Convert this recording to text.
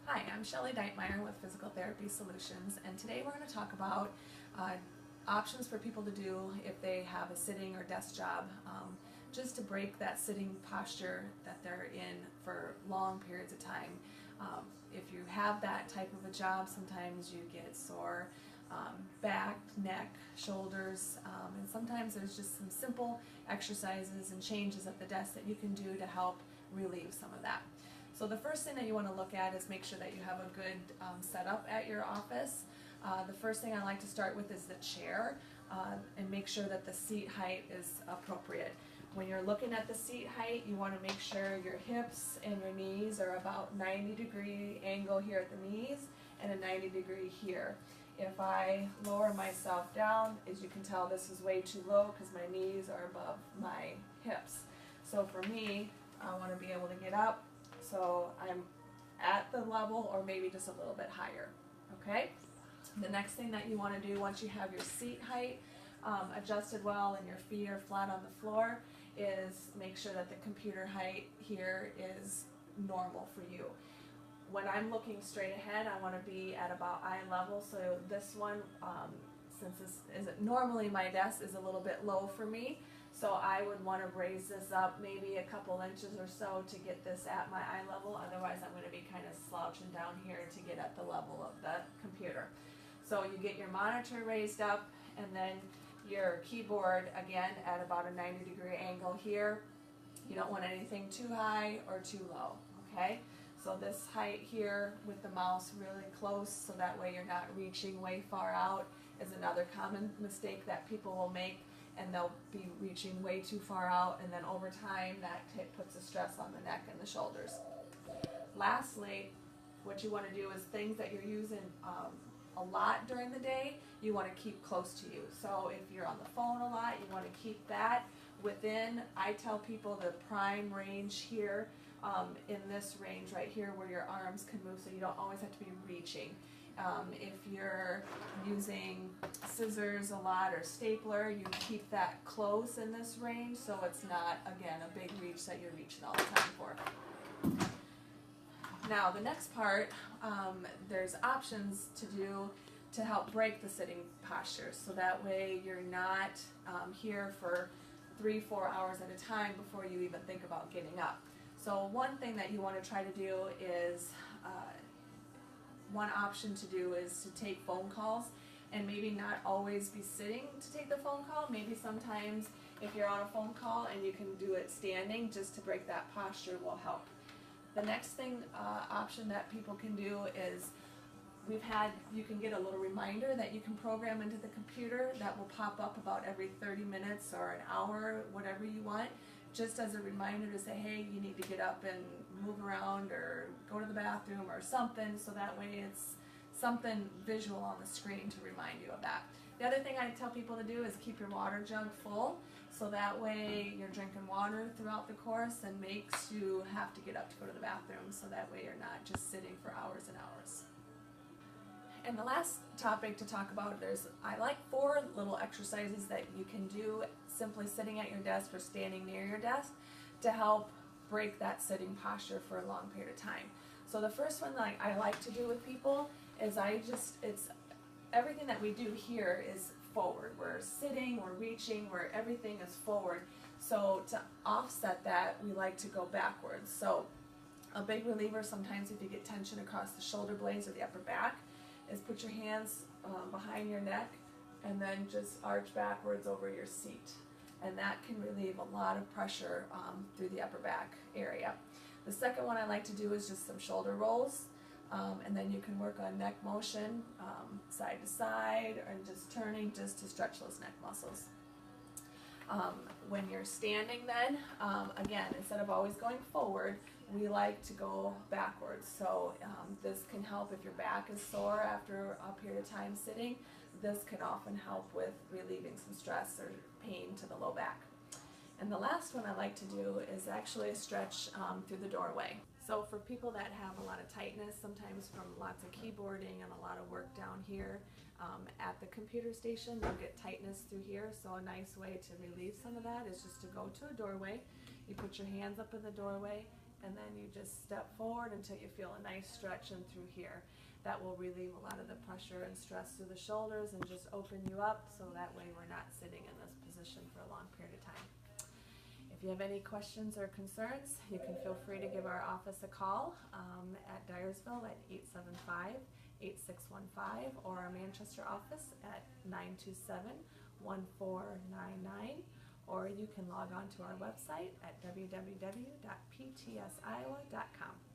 Hi, I'm Shelly Deutmeyer with Physical Therapy Solutions, and today we're going to talk about options for people to do if they have a sitting or desk job, just to break that sitting posture that they're in for long periods of time. If you have that type of a job, sometimes you get sore back, neck, shoulders, and sometimes there's just some simple exercises and changes at the desk that you can do to help relieve some of that. So the first thing that you want to look at is make sure that you have a good setup at your office. The first thing I like to start with is the chair, and make sure that the seat height is appropriate. When you're looking at the seat height, you want to make sure your hips and your knees are about 90-degree angle here at the knees and a 90-degree here. If I lower myself down, as you can tell, this is way too low because my knees are above my hips. So for me, I want to be able to get up so I'm at the level or maybe just a little bit higher. Okay? The next thing that you want to do once you have your seat height adjusted well and your feet are flat on the floor is make sure that the computer height here is normal for you. When I'm looking straight ahead, I want to be at about eye level, so this one, since this isn't normally my desk, is a little bit low for me. So I would want to raise this up maybe a couple inches or so to get this at my eye level. Otherwise, I'm going to be kind of slouching down here to get at the level of the computer. So you get your monitor raised up, and then your keyboard, again, at about a 90-degree angle here. You don't want anything too high or too low, okay? So this height here with the mouse really close so that way you're not reaching way far out is another common mistake that people will make, and they'll be reaching way too far out, and then over time that puts a stress on the neck and the shoulders. Lastly, what you want to do is things that you're using a lot during the day, you want to keep close to you. So if you're on the phone a lot, you want to keep that within, I tell people, the prime range here, in this range right here where your arms can move, so you don't always have to be reaching. If you're using scissors a lot or stapler, you keep that close in this range so it's not, again, a big reach that you're reaching all the time for. Now the next part, there's options to do to help break the sitting posture, so that way you're not here for 3-4 hours at a time before you even think about getting up. So one thing that you want to try to do is, one option to do is to take phone calls, and maybe not always be sitting to take the phone call. Maybe sometimes if you're on a phone call and you can do it standing, just to break that posture will help. The next thing, option that people can do is you can get a little reminder that you can program into the computer that will pop up about every 30 minutes or an hour, whatever you want, just as a reminder to say, hey, you need to get up and move around or go to the bathroom or something, so that way it's something visual on the screen to remind you of that. The other thing I tell people to do is keep your water jug full, so that way you're drinking water throughout the course and makes you have to get up to go to the bathroom, so that way you're not just sitting for hours and hours. And the last topic to talk about, I like 4 little exercises that you can do simply sitting at your desk or standing near your desk to help break that sitting posture for a long period of time. So the first one that I like to do with people is it's everything that we do here is forward. We're sitting, we're reaching, everything is forward. So to offset that, we like to go backwards. So a big reliever sometimes if you get tension across the shoulder blades or the upper back is put your hands behind your neck and then just arch backwards over your seat. And that can relieve a lot of pressure through the upper back area. The second one I like to do is just some shoulder rolls. And then you can work on neck motion, side to side, and just turning just to stretch those neck muscles. When you're standing then, again, instead of always going forward, we like to go backwards. So this can help if your back is sore after a period of time sitting. This can often help with relieving some stress or pain to the low back. And the last one I like to do is actually a stretch through the doorway. So for people that have a lot of tightness, sometimes from lots of keyboarding and a lot of work down here at the computer station, they'll get tightness through here. So a nice way to relieve some of that is just to go to a doorway. You put your hands up in the doorway and then you just step forward until you feel a nice stretch in through here. That will relieve a lot of the pressure and stress through the shoulders and just open you up, so that way we're not sitting in this position for a long period of time. If you have any questions or concerns, you can feel free to give our office a call at Dyersville at 875-8615, or our Manchester office at 927-1499, or you can log on to our website at www.ptsiowa.com.